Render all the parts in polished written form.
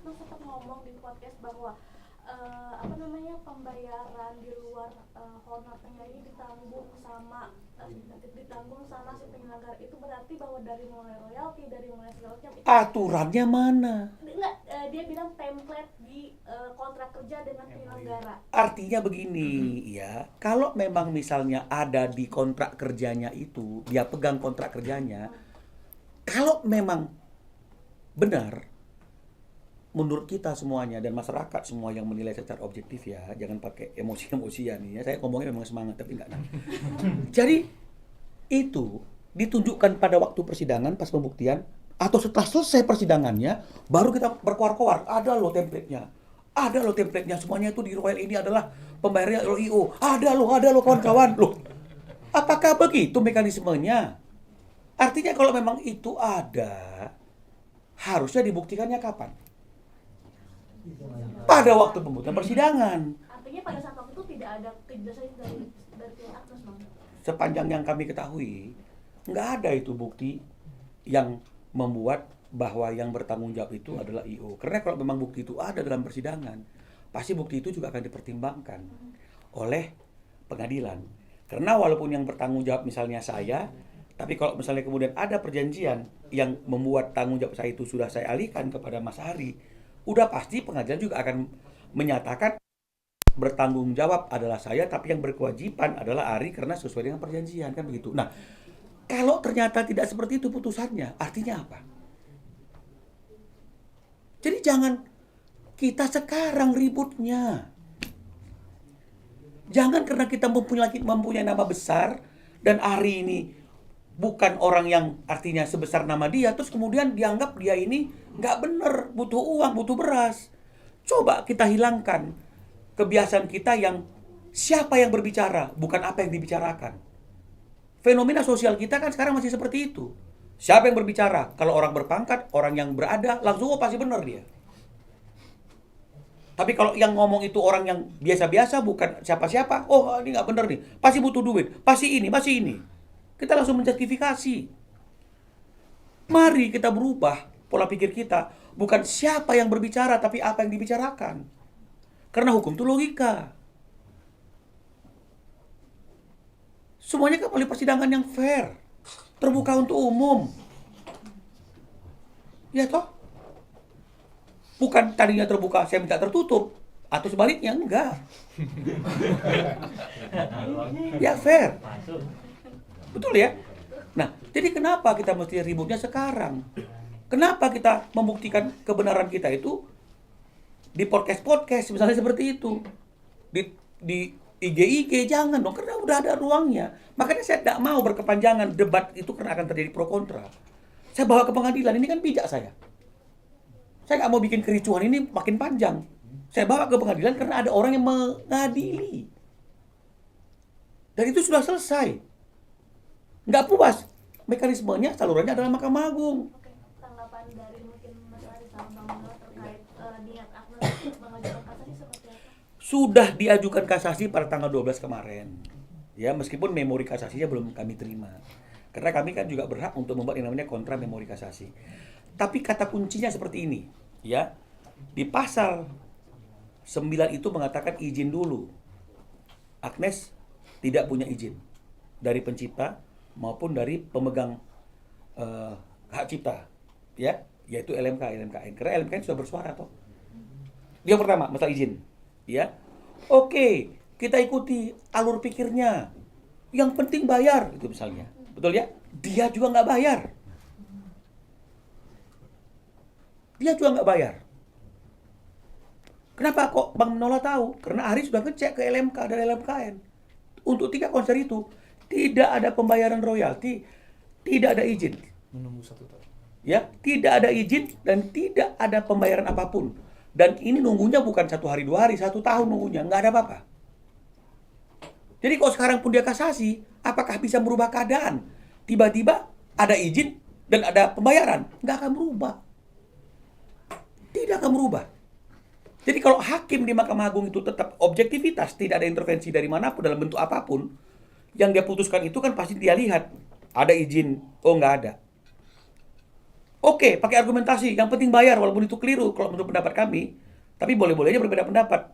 Agnes sempat ngomong di podcast bahwa pembayaran di luar honornya ini ditanggung sama si penyelenggara, itu berarti bahwa dari mulai royalti, dari mulai segala macam itu Aturannya mana? enggak, dia bilang template di kontrak kerja dengan penyelenggara. Artinya begini ya, kalau memang misalnya ada di kontrak kerjanya itu, dia pegang kontrak kerjanya, kalau memang benar, menurut kita semuanya dan masyarakat semua yang menilai secara objektif ya, jangan pakai emosi-emosian nih ya, saya ngomongnya memang semangat tapi enggak. Jadi itu ditunjukkan pada waktu persidangan pas pembuktian atau setelah selesai persidangannya baru kita berkoar-koar, ada loh template-nya. Ada loh template-nya, semuanya itu di Royal ini adalah pembayarannya LIO. Ada loh kawan-kawan. Loh, apakah begitu mekanismenya? Artinya kalau memang itu ada, harusnya dibuktikannya kapan? Pada waktu pembuktian persidangan. Artinya pada saat waktu itu tidak ada kejelasan dari pihak Agnes, Bang. Sepanjang yang kami ketahui, nggak ada itu bukti yang membuat bahwa yang bertanggung jawab itu adalah IO. Karena kalau memang bukti itu ada dalam persidangan, pasti bukti itu juga akan dipertimbangkan oleh pengadilan. Karena walaupun yang bertanggung jawab misalnya saya, tapi kalau misalnya kemudian ada perjanjian yang membuat tanggung jawab saya itu sudah saya alihkan kepada Mas Ari, udah pasti pengadilan juga akan menyatakan bertanggung jawab adalah saya, tapi yang berkewajiban adalah Ari karena sesuai dengan perjanjian, kan begitu. Nah, kalau ternyata tidak seperti itu putusannya, artinya apa? Jadi jangan kita sekarang ributnya. Jangan karena kita mempunyai nama besar dan Ari ini bukan orang yang artinya sebesar nama dia, terus kemudian dianggap dia ini nggak bener, butuh uang, butuh beras. Coba kita hilangkan kebiasaan kita yang siapa yang berbicara, bukan apa yang dibicarakan. Fenomena sosial kita kan sekarang masih seperti itu. Siapa yang berbicara? Kalau orang berpangkat, orang yang berada, langsung pasti benar dia. Tapi kalau yang ngomong itu orang yang biasa-biasa, bukan siapa-siapa, oh ini nggak benar nih, pasti butuh duit, pasti ini. Kita langsung menjustifikasi. Mari kita berubah pola pikir kita, bukan siapa yang berbicara, tapi apa yang dibicarakan. Karena hukum itu logika. Semuanya kan oleh persidangan yang fair, terbuka untuk umum. Ya toh? Bukan tadinya terbuka, saya minta tertutup. Atau sebaliknya, enggak. Ya fair. Betul ya? Nah, jadi kenapa kita mesti ributnya sekarang? Kenapa kita membuktikan kebenaran kita itu di podcast misalnya seperti itu, di IG jangan dong, karena udah ada ruangnya. Makanya saya tidak mau berkepanjangan debat itu karena akan terjadi pro kontra. Saya bawa ke pengadilan, ini kan bijak saya nggak mau bikin kericuhan ini makin panjang. Saya bawa ke pengadilan karena ada orang yang mengadili dan itu sudah selesai. Nggak puas, mekanismenya salurannya adalah Mahkamah Agung. Oke, tanggapan dari mungkin Mas Ari sama Bang Noel terkait niat Agnes mengajukan kasasi seperti apa? Sudah diajukan kasasi pada tanggal 12 kemarin. Ya, meskipun memori kasasinya belum kami terima. Karena kami kan juga berhak untuk membuat yang namanya kontra memori kasasi. Tapi kata kuncinya seperti ini, ya. Di pasal 9 itu mengatakan izin dulu. Agnes tidak punya izin dari pencipta maupun dari pemegang hak cipta, ya, yaitu LMKN. Karena LMKN sudah bersuara toh. Yang pertama, masalah izin, ya. Oke, kita ikuti alur pikirnya. Yang penting bayar, itu misalnya. Betul ya? Dia juga nggak bayar. Kenapa kok Bang Nola tahu? Karena Ari sudah ngecek ke LMK dan LMKN. Untuk 3 konser itu, tidak ada pembayaran royalti, tidak ada izin. Menunggu 1 tahun. Ya, tidak ada izin dan tidak ada pembayaran apapun. Dan ini nunggunya bukan 1 hari 2 hari, 1 tahun nunggunya, nggak ada apa-apa. Jadi kalau sekarang pun dia kasasi, apakah bisa merubah keadaan? Tiba-tiba ada izin dan ada pembayaran, nggak akan berubah. Tidak akan berubah. Jadi kalau hakim di Mahkamah Agung itu tetap objektivitas, tidak ada intervensi dari manapun dalam bentuk apapun, yang dia putuskan itu kan pasti dia lihat ada izin, oh nggak ada. Oke, pakai argumentasi, yang penting bayar walaupun itu keliru kalau menurut pendapat kami. Tapi boleh-boleh aja berbeda pendapat.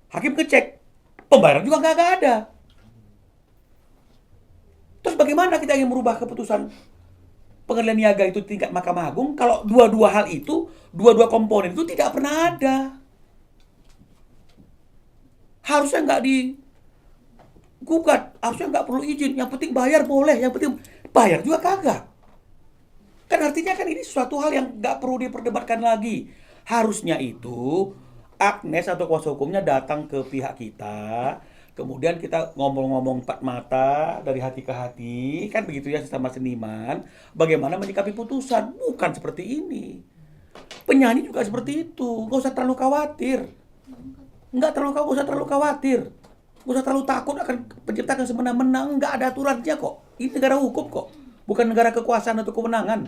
Hakim ngecek, pembayaran juga nggak ada. Terus bagaimana kita ingin merubah keputusan pengadilan niaga itu tingkat Mahkamah Agung kalau dua-dua hal itu, dua-dua komponen itu tidak pernah ada? Harusnya nggak digugat, harusnya nggak perlu izin. Yang penting bayar boleh, yang penting bayar juga kagak. Kan artinya kan ini suatu hal yang nggak perlu diperdebatkan lagi. Harusnya itu Agnes atau kuasa hukumnya datang ke pihak kita, kemudian kita ngomong-ngomong empat mata dari hati ke hati, kan begitu ya sesama seniman, bagaimana menyikapi putusan, bukan seperti ini. Penyanyi juga seperti itu, nggak usah terlalu khawatir. Nggak usah terlalu khawatir. Nggak usah terlalu takut akan pencipta akan semena-mena, nggak ada aturannya kok. Ini negara hukum kok, bukan negara kekuasaan atau kewenangan.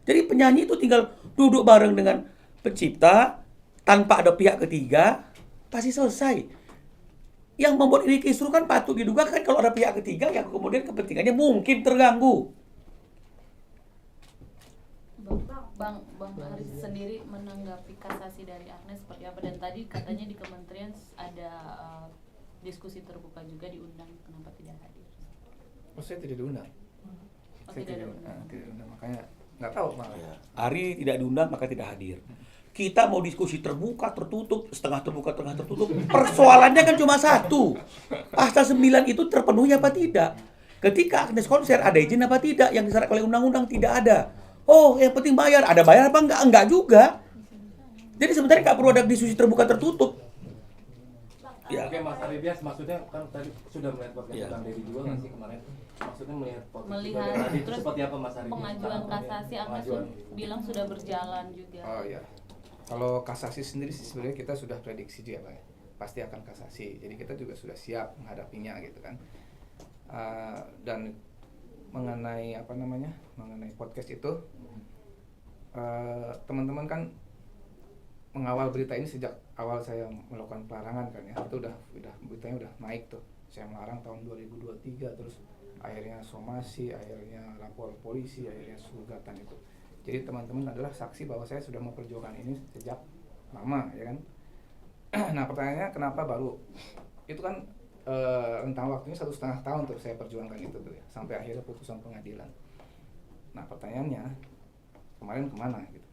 Jadi penyanyi itu tinggal duduk bareng dengan pencipta, tanpa ada pihak ketiga, pasti selesai. Yang membuat ini kisruh kan patut diduga kan kalau ada pihak ketiga yang kemudian kepentingannya mungkin terganggu. Bang Haris sendiri menanggapi kasasi dari Agnes seperti apa, dan tadi katanya di kementerian ada diskusi terbuka juga diundang, kenapa tidak hadir? Oh, saya tidak diundang. Saya tidak diundang. tidak diundang, makanya nggak tahu malah. Ari tidak diundang maka tidak hadir. Kita mau diskusi terbuka, tertutup, setengah terbuka, setengah tertutup. Persoalannya kan cuma satu. Pasal 9 itu terpenuhi apa tidak? Ketika Agnes konser ada izin apa tidak? Yang disyaratkan oleh undang-undang tidak ada. Oh, yang penting bayar. Ada bayar apa enggak? Enggak juga. Jadi sebenarnya nggak perlu ada diskusi terbuka tertutup. Ya. Oke Mas Aridias, maksudnya kan tadi sudah melihat podcast Ya. Bang Dedi juga nggak sih kemarin? Maksudnya melihat podcast Melihat, juga tadi itu terus seperti apa Mas Aridias? Pengajuan kasasi Agnes bilang sudah berjalan juga. Oh iya. Kalau kasasi sendiri sih sebenarnya kita sudah prediksi dia, Bang. Pasti akan kasasi. Jadi kita juga sudah siap menghadapinya gitu kan. Dan mengenai mengenai podcast itu, teman-teman kan mengawal berita ini sejak awal saya melakukan pelarangan kan ya. Itu udah beritanya udah naik tuh. Saya melarang tahun 2023, terus akhirnya somasi, akhirnya lapor polisi, akhirnya gugatan itu. Jadi teman-teman adalah saksi bahwa saya sudah memperjuangkan ini sejak lama ya kan. Nah pertanyaannya kenapa baru? Itu kan rentang waktunya 1,5 tahun tuh saya perjuangkan itu tuh ya, sampai akhirnya putusan pengadilan. Nah pertanyaannya kemarin kemana gitu?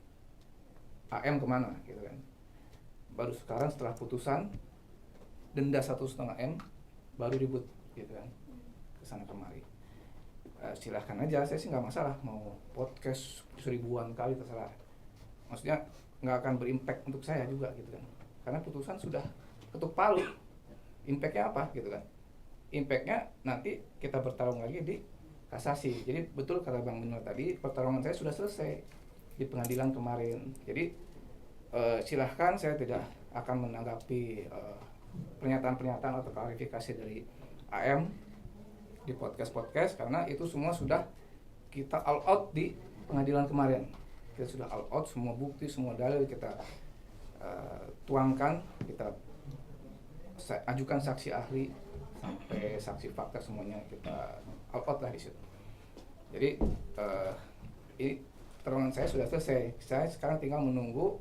AM kemana gitu kan? Baru sekarang setelah putusan denda 1,5 M baru ribut gitu kan, kesana kemari. Silahkan aja, saya sih nggak masalah mau podcast 1000-an kali terserah. Maksudnya nggak akan berimpact untuk saya juga gitu kan, karena putusan sudah ketuk palu. Impactnya apa gitu kan? Impactnya nanti kita bertarung lagi di kasasi. Jadi betul kata Bang Benur tadi, pertarungan saya sudah selesai di pengadilan kemarin. Jadi silahkan, saya tidak akan menanggapi pernyataan-pernyataan atau klarifikasi dari AM di podcast karena itu semua sudah kita all out di pengadilan kemarin. Kita sudah all out, semua bukti, semua dalil kita tuangkan, kita ajukan saksi ahli sampai saksi fakta, semuanya kita all out lah di situ. Jadi ini pertarungan saya sudah selesai. Saya sekarang tinggal menunggu,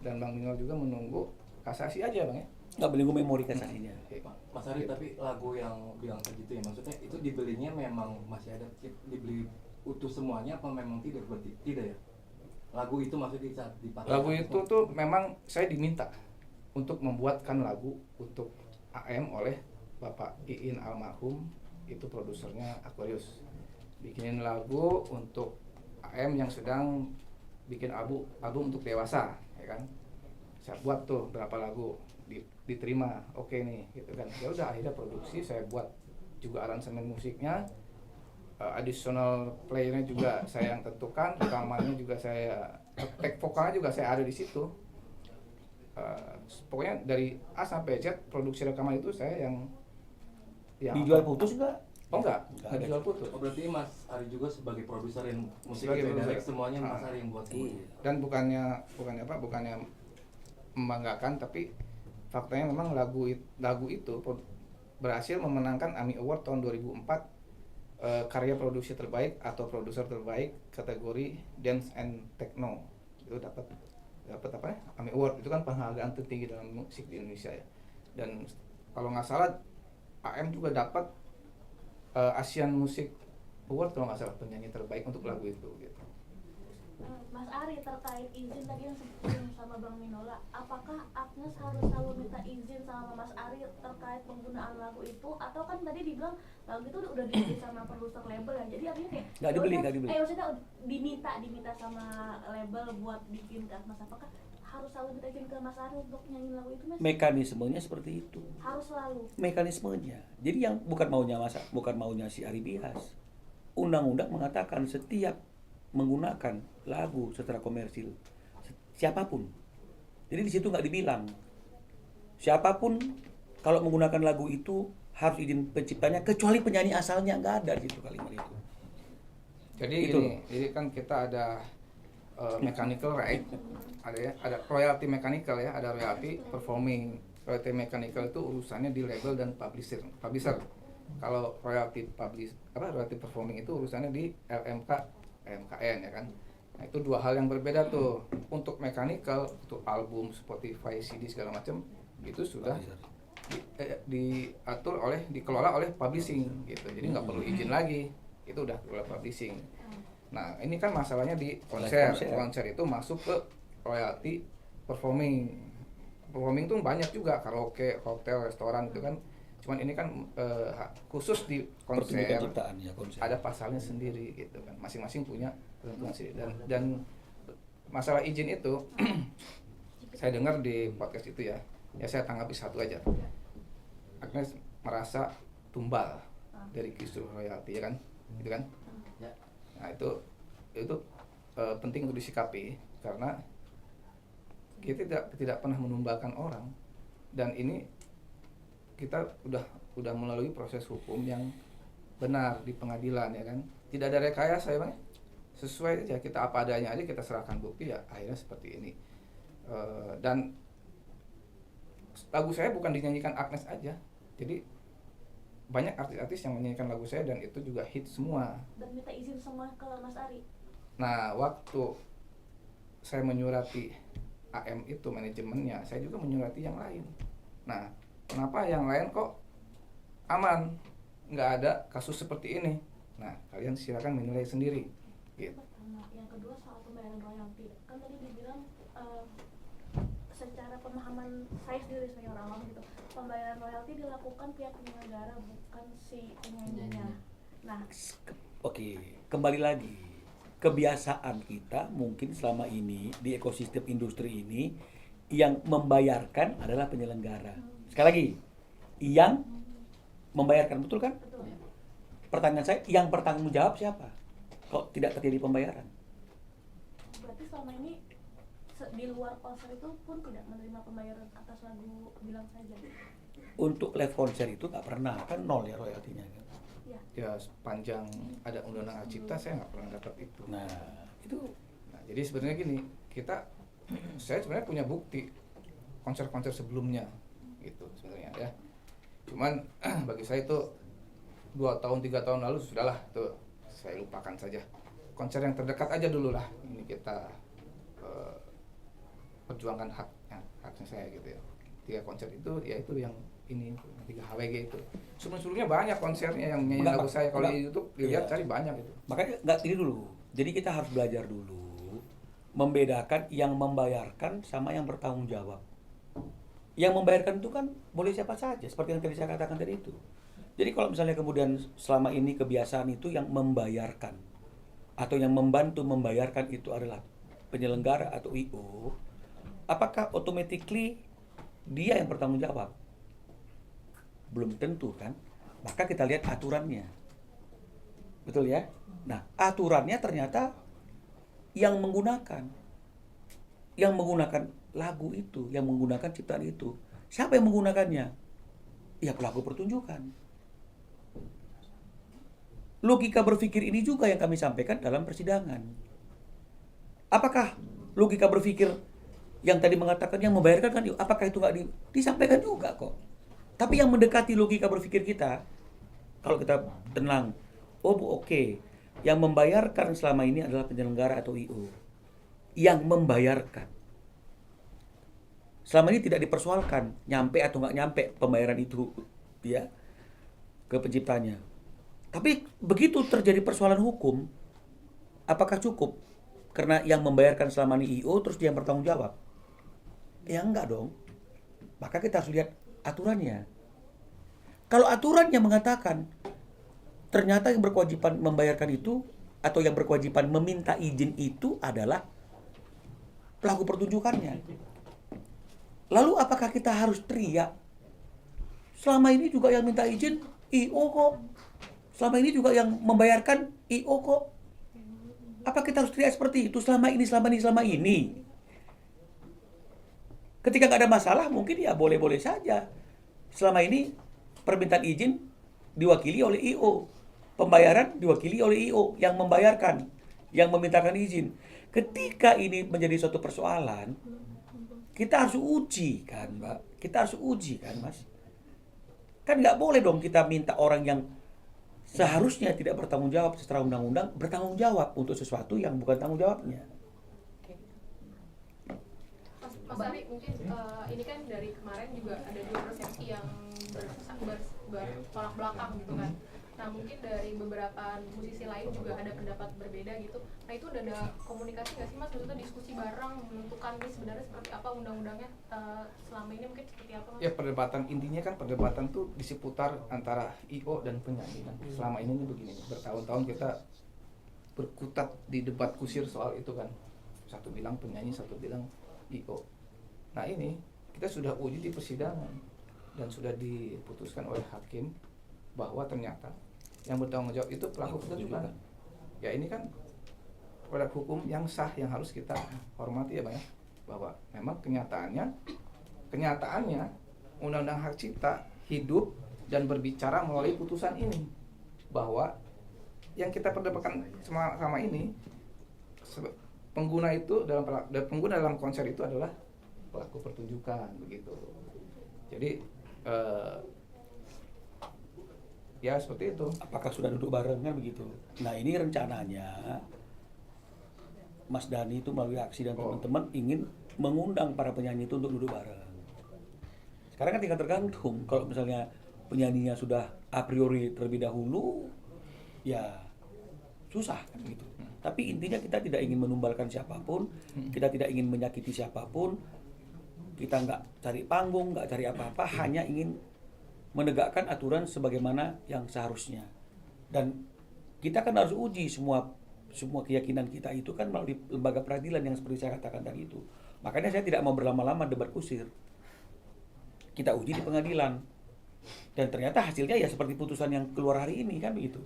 dan Bang Minol juga menunggu kasasi aja Bang ya. Nggak menunggu memori kasasinya. Mas Ari, tapi lagu yang bilang begitu ya, maksudnya itu dibelinya memang masih ada dibeli utuh semuanya apa memang tidak? Berarti tidak ya? Lagu itu maksudnya saat dipakai. Lagu itu tuh memang saya diminta untuk membuatkan lagu untuk AM oleh Bapak Iin almarhum, itu produsernya Aquarius. Bikinin lagu untuk AM yang sedang bikin album untuk dewasa, ya kan? Saya buat tuh berapa lagu, diterima, oke nih, gitu kan. Ya udah akhirnya produksi, saya buat juga aransemen musiknya, additional playernya juga saya yang tentukan, rekamannya juga saya, tag vokalnya juga saya ada di situ. Pokoknya dari A sampai Z produksi rekaman itu saya yang Dijual putus enggak? Oh enggak dijual putus. Oh, berarti Mas Ari juga sebagai produser yang musik Sebagai itu produser. direct semuanya Mas Ari yang buat semuanya. Dan bukannya membanggakan, tapi faktanya memang lagu itu berhasil memenangkan AMI Award tahun 2004 karya produksi terbaik atau produser terbaik kategori dance and techno itu dapat apa ya, AMI Award. Itu kan penghargaan tertinggi dalam musik di Indonesia ya. Dan kalau nggak salah AM juga dapat Asian Music Award kalau nggak salah, penyanyi terbaik untuk lagu itu gitu. Mas Ari, terkait izin tadi yang sebelum sama Bang Minola, apakah Agnes harus selalu minta izin sama Mas Ari terkait penggunaan lagu itu, atau kan tadi dibilang lagu itu udah dibeli sama produser label ya, jadi artinya kayak Nggak dibeli. maksudnya diminta sama label buat bikin ke Agnes, apakah harus selalu minta izin ke Mas Ari untuk nyanyi lagu itu, Mas? Mekanismenya seperti itu. Harus selalu. Mekanismenya. Jadi yang bukan maunya si Ari Bias. Undang-undang mengatakan setiap menggunakan lagu secara komersil siapapun. Jadi di situ nggak dibilang siapapun kalau menggunakan lagu itu harus izin penciptanya, kecuali penyanyi asalnya, nggak ada di situ kalimat itu. Jadi Gitu. jadi kan kita ada mechanical right, ada royalty mechanical ya, ada royalty performing. Royalty mechanical itu urusannya di label dan publisher. Kalau royalty royalty performing itu urusannya di LMKN ya kan. Nah, itu dua hal yang berbeda tuh. Untuk mechanical, untuk album, Spotify, CD segala macam itu sudah dikelola oleh publishing gitu. Jadi nggak perlu izin lagi. Itu udah kelola publishing. Nah, ini kan masalahnya di konser. Konser itu masuk ke royalty performing. Performing tuh banyak juga, karaoke, hotel, restoran itu kan. Cuman ini kan khusus di konser, Ciptaan, ya, konser. ada pasalnya sendiri gitu kan. Masing-masing punya ketentuan sendiri. Dan masalah izin itu saya dengar di podcast itu ya saya tanggapi satu aja. Agnes merasa tumbal dari kisru royalti ya kan, gitu kan. Ya. Nah itu penting untuk disikapi karena kita tidak pernah menumbalkan orang, dan ini kita udah melalui proses hukum yang benar di pengadilan ya kan. Tidak ada rekayasa ya Bang. Sesuai aja, kita apa adanya aja, kita serahkan bukti ya akhirnya seperti ini. Dan lagu saya bukan dinyanyikan Agnes aja. Jadi banyak artis-artis yang menyanyikan lagu saya dan itu juga hit semua. Dan minta izin semua ke Mas Ari. Nah, waktu saya menyurati AM itu manajemennya, saya juga menyurati yang lain. Nah, kenapa yang lain kok aman, nggak ada kasus seperti ini? Nah, kalian silakan menilai sendiri. Gitu. Pertama, yang kedua soal pembayaran royalti. Kan tadi dibilang secara pemahaman saya sendiri sebagai orang awam gitu, pembayaran royalti dilakukan pihak penyelenggara, bukan si penyanyinya. Nah, Oke, kembali lagi. Kebiasaan kita mungkin selama ini di ekosistem industri ini yang membayarkan adalah penyelenggara. Sekali lagi, yang membayarkan, betul kan? betul. Pertanyaan saya, yang bertanggung jawab siapa? Kok tidak terjadi pembayaran? Berarti selama ini di luar konser itu pun tidak menerima pembayaran atas lagu Bilang Saja. Untuk live konser itu nggak pernah, kan nol ya royaltinya kan? Ya. Ya, sepanjang ada undang-undang hak cipta saya nggak pernah dapat itu. Nah, itu Nah, jadi sebenarnya gini, saya sebenarnya punya bukti konser-konser sebelumnya gitu sebenarnya ya. Cuman bagi saya itu 2 tahun 3 tahun lalu sudahlah tuh, saya lupakan saja. Konser yang terdekat aja dulu lah. Ini kita perjuangkan haknya saya gitu ya. 3 konser itu yaitu yang ini 3 HWG itu. Sebelumnya banyak konsernya yang nyanyi Enggak, lagu saya. Kalau enggak. di YouTube dilihat Iya. cari banyak itu. makanya nggak ini dulu. Jadi kita harus belajar dulu membedakan yang membayarkan sama yang bertanggung jawab. Yang membayarkan itu kan boleh siapa saja, seperti yang tadi saya katakan tadi itu. Jadi kalau misalnya kemudian selama ini kebiasaan itu yang membayarkan atau yang membantu membayarkan itu adalah penyelenggara atau IO, apakah automatically dia yang bertanggung jawab? Belum tentu kan? Maka kita lihat aturannya. Betul ya? Nah, aturannya ternyata yang menggunakan lagu itu, yang menggunakan ciptaan itu. Siapa yang menggunakannya? Ya pelaku pertunjukan. Logika berpikir ini juga yang kami sampaikan dalam persidangan. Apakah logika berpikir yang tadi mengatakan yang membayarkan kan, apakah itu nggak disampaikan juga kok? Tapi yang mendekati logika berpikir kita, kalau kita tenang, Oh Bu, oke. Yang membayarkan selama ini adalah penyelenggara atau IO. Yang membayarkan. Selama ini tidak dipersoalkan nyampe atau nggak nyampe pembayaran itu ya ke penciptanya. Tapi begitu terjadi persoalan hukum, apakah cukup? Karena yang membayarkan selama ini IO terus dia yang bertanggung jawab? Ya enggak dong. Maka kita harus lihat aturannya. Kalau aturannya mengatakan ternyata yang berkewajiban membayarkan itu atau yang berkewajiban meminta izin itu adalah pelaku pertunjukannya. Lalu apakah kita harus teriak? Selama ini juga yang minta izin IO kok. Selama ini juga yang membayarkan IO kok. Apa kita harus teriak seperti itu selama ini? Ketika nggak ada masalah mungkin ya boleh-boleh saja. Selama ini permintaan izin diwakili oleh IO. Pembayaran diwakili oleh IO yang membayarkan, yang memintakan izin. Ketika ini menjadi suatu persoalan, kita harus uji kan, Mbak. Kita harus uji kan, Mas. Kan nggak boleh dong kita minta orang yang seharusnya tidak bertanggung jawab secara undang-undang bertanggung jawab untuk sesuatu yang bukan tanggung jawabnya. Mas Ari, mungkin ini kan dari kemarin juga ada dua persepsi yang bertolak belakang gitu kan. Nah mungkin dari beberapa musisi lain juga ada pendapat berbeda gitu. Nah itu udah ada komunikasi nggak sih Mas? Maksudnya diskusi bareng menentukan ini sebenarnya seperti apa undang-undangnya selama ini mungkin seperti apa Mas? Ya perdebatan intinya kan perdebatan tuh di seputar antara IO dan penyanyi kan. Selama ini nih begini, bertahun-tahun kita berkutat di debat kusir soal itu kan. Satu bilang penyanyi, satu bilang IO. Nah ini kita sudah uji di persidangan dan sudah diputuskan oleh hakim bahwa ternyata yang bertanggung jawab itu pelaku pertunjukan. Ya ini kan produk hukum yang sah yang harus kita hormati ya Bang ya. Bahwa memang kenyataannya Undang-Undang Hak Cipta hidup dan berbicara melalui putusan ini bahwa yang kita perdebatkan sama ini pengguna itu dalam konser itu adalah pelaku pertunjukan begitu. Jadi ya seperti itu. Apakah sudah duduk bareng kan begitu? Nah ini rencananya Mas Dhani itu melalui aksi dan teman-teman ingin mengundang para penyanyi itu untuk duduk bareng. Sekarang kan tinggal tergantung. Kalau misalnya penyanyinya sudah a priori terlebih dahulu, ya susah kan gitu. Tapi intinya kita tidak ingin menumbalkan siapapun, kita tidak ingin menyakiti siapapun, kita nggak cari panggung, nggak cari apa-apa, hanya ingin menegakkan aturan sebagaimana yang seharusnya. Dan kita kan harus uji semua keyakinan kita itu kan melalui lembaga peradilan yang seperti saya katakan tadi itu. Makanya saya tidak mau berlama-lama debat kusir. Kita uji di pengadilan. Dan ternyata hasilnya ya seperti putusan yang keluar hari ini kan begitu.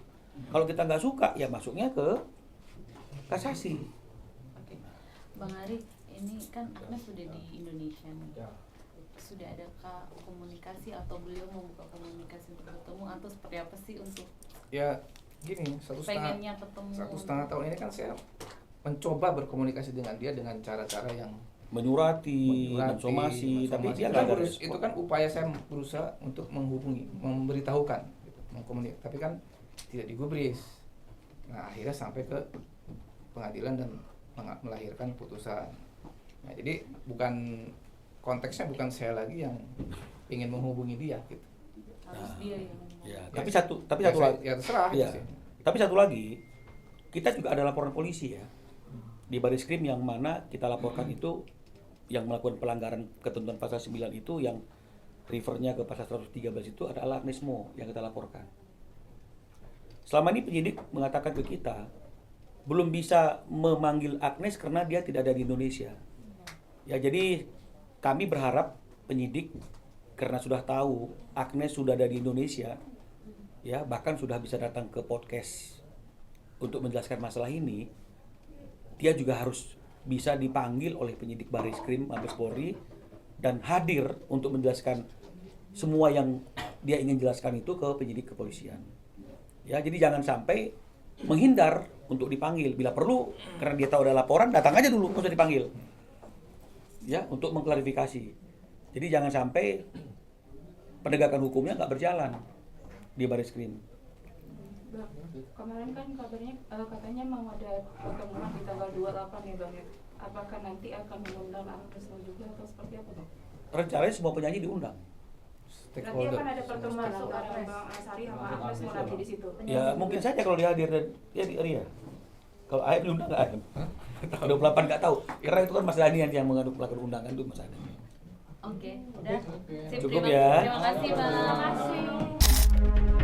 Kalau kita nggak suka ya masuknya ke kasasi. Oke. Bang Ari, ini kan Agnes sudah di Indonesia nih. Sudah adakah komunikasi atau beliau membuka komunikasi untuk bertemu atau seperti apa sih untuk Ya gini, pengennya ketemu? 1,5 tahun ini kan saya mencoba berkomunikasi dengan dia dengan cara-cara yang menyurati, mensomasi, tapi dia nggak ada respon. itu kan upaya saya berusaha untuk menghubungi, memberitahukan, gitu, tapi kan tidak digubris. Nah akhirnya sampai ke pengadilan dan melahirkan putusan. Nah jadi konteksnya bukan saya lagi yang ingin menghubungi dia gitu. Harus dia yang Ya, tapi satu lagi. Ya terserah. Ya, Gitu sih. tapi satu lagi, kita juga ada laporan polisi ya di Bariskrim yang mana kita laporkan itu yang melakukan pelanggaran ketentuan pasal 9 itu yang refernya ke pasal 113 itu adalah Agnes Mo yang kita laporkan. Selama ini penyidik mengatakan ke kita belum bisa memanggil Agnes karena dia tidak ada di Indonesia. Ya jadi kami berharap penyidik karena sudah tahu Agnes sudah ada di Indonesia, ya bahkan sudah bisa datang ke podcast untuk menjelaskan masalah ini, dia juga harus bisa dipanggil oleh penyidik Bariskrim Mabes Polri dan hadir untuk menjelaskan semua yang dia ingin jelaskan itu ke penyidik kepolisian. Ya jadi jangan sampai menghindar untuk dipanggil. Bila perlu karena dia tahu ada laporan, datang aja dulu, nggak usah dipanggil. Ya untuk mengklarifikasi. Jadi jangan sampai penegakan hukumnya nggak berjalan di Bariskrim. Bang, kemarin kan kabarnya katanya mau ada pertemuan di tanggal 28 ya Bang ya. Apakah nanti akan mengundang Agnes Mo juga atau seperti apa Bang? Rencananya semua penyanyi diundang. Nanti Stakeholder. akan ada pertemuan antara Bang Asari sama Agnes Mo nanti di situ. Ya mungkin saja kalau dia hadir dan dia di Ria. Kalau Ayam diundang nggak Ayam? 28 nggak tahu. Karena itu kan Mas Dhani yang melakukan undangan itu Mas Dhani. Oke, udah. Sip, Cukup terima ya. kasih, Bang. Terima kasih.